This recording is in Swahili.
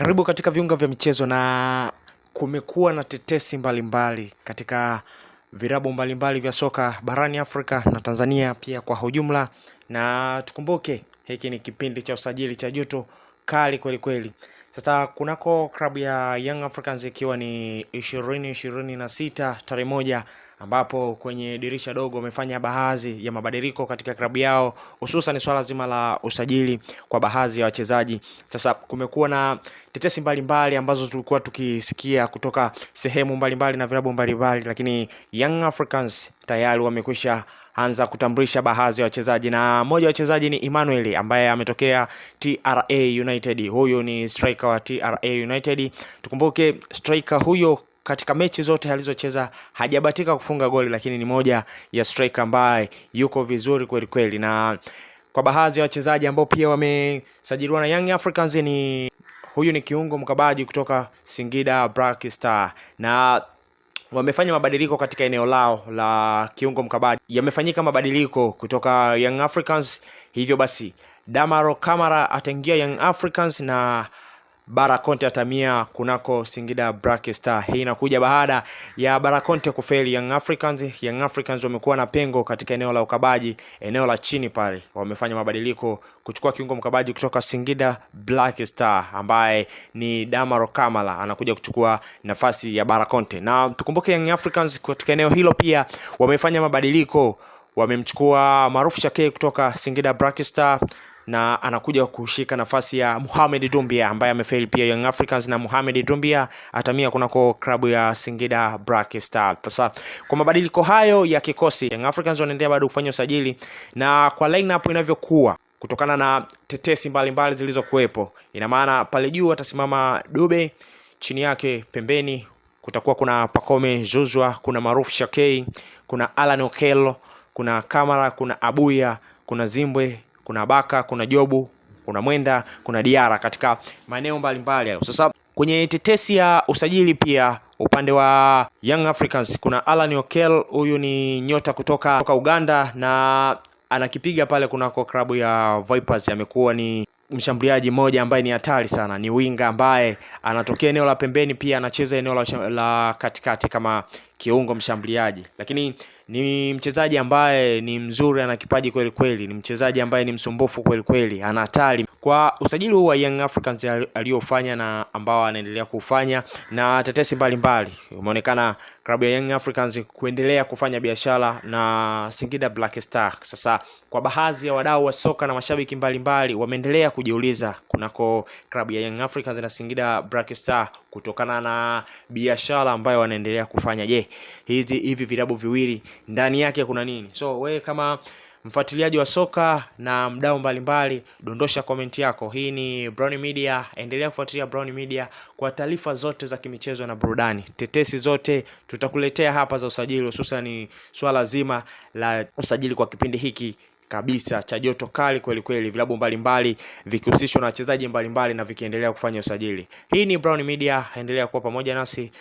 Karibu katika viunga vya michezo, na kumekuwa na tetesi mbalimbali katika virabu mbalimbali vya soka barani Afrika na Tanzania pia kwa ujumla, na tukumbuke hiki ni kipindi cha usajili cha joto kali kweli kweli. Sasa kunako klabu ya Young Africans ikiwa ni 2026 tarehe 1, ambapo kwenye dirisha dogo wamefanya baadhi ya mabadiliko katika klabu yao, hususan swala zima la usajili kwa baadhi ya wachezaji. Sasa kumekuwa na tetesi mbalimbali ambazo tulikuwa tukisikia kutoka sehemu mbalimbali na vilabu mbalimbali, lakini Young Africans tayari wamekwisha anza kutambulisha baadhi ya wachezaji, na mmoja wa wachezaji ni Emmanuel ambaye ametokea TRA United. Huyo ni striker wa TRA United. Tukumbuke striker huyo katika mechi zote alizocheza hajabatika kufunga goli, lakini ni moja ya striker ambaye yuko vizuri kweli kweli. Na kwa baadhi ya wachezaji ambao pia wamesajiliwa na Young Africans, huyu ni kiungo mkabaji kutoka Singida Black Star, na wamefanya mabadiliko katika eneo lao la kiungo mkabaji. Yamefanyika mabadiliko kutoka Young Africans, hivyo basi Damaro Kamara ataingia Young Africans na Barakonte atamia kunako Singida Black Star. Hii inakuja baada ya Barakonte kufeli Young Africans. Young Africans wamekuwa na pengo katika eneo la ukabaji, eneo la chini pale. Wamefanya mabadiliko kuchukua kiungo mkabaji kutoka Singida Black Star ambaye ni Damaro Kamara, anakuja kuchukua nafasi ya Barakonte. Na tukumbuke Young Africans katika eneo hilo pia wamefanya mabadiliko, wamemchukua Maruf Shake kutoka Singida Black Star na anakuja kushika nafasi ya Mohamed Doumbia ambaye amefail pia Young Africans, na Mohamed Doumbia atamia kunako klabu ya Singida Black Star. Sasa kwa mabadiliko hayo ya kikosi, Young Africans wanaendelea bado kufanya usajili, na kwa lineup inavyokuwa kutokana na tetesi mbalimbali zilizokuepo, ina maana pale juu atasimama Dube, chini yake pembeni kutakuwa kuna Pacome Zouzoua, kuna Maruf Shake, kuna Alan Okello, kuna Kamara, kuna Abuya, kuna Zimbwe, kuna Baka, kuna Jobu, kuna Mwenda, kuna Diara katika maeneo mbalimbali hayo. Sasa kwenye tetesi ya usajili pia upande wa Young Africans kuna Alan Okello, huyu ni nyota kutoka Uganda na anakipiga pale kunako klabu ya Vipers. Amekuwa ni mshambuliaji mmoja ambaye ni hatari sana, ni winga ambaye anatokea eneo la pembeni, pia anacheza eneo la katikati kama kiungo mshambuliaji, lakini ni mchezaji ambaye ni mzuri, ana kipaji kweli kweli, ni mchezaji ambaye ni msumbufu kweli kweli, ana hatari. Kwa usajili huu wa Young Africans aliyofanya na ambao anaendelea kufanya na tetesi mbalimbali, umeonekana klabu ya Young Africans kuendelea kufanya biashara na Singida Black Star. Sasa kwa baadhi ya wadau wa soka na mashabiki mbalimbali wameendelea kujiuliza kunako klabu ya Young Africans na Singida Black Star kutokana na biashara ambayo wanaendelea kufanya. Je, hivi vilabu viwili ndani yake kuna nini? So wewe kama mfuatiliaji wa soka na mdau mbalimbali, dondosha comment yako. Hii ni Brown Media, endelea kufuatilia Brown Media kwa taarifa zote za kimichezo na burudani. Tetesi zote tutakuletea hapa za usajili, hususan ni swala zima la usajili kwa kipindi hiki kabisa cha joto kali kweli kweli, vilabu mbalimbali vikihusishwa na wachezaji mbalimbali na vikiendelea kufanya usajili. Hii ni Brown Media, endelea kuwa pamoja nasi.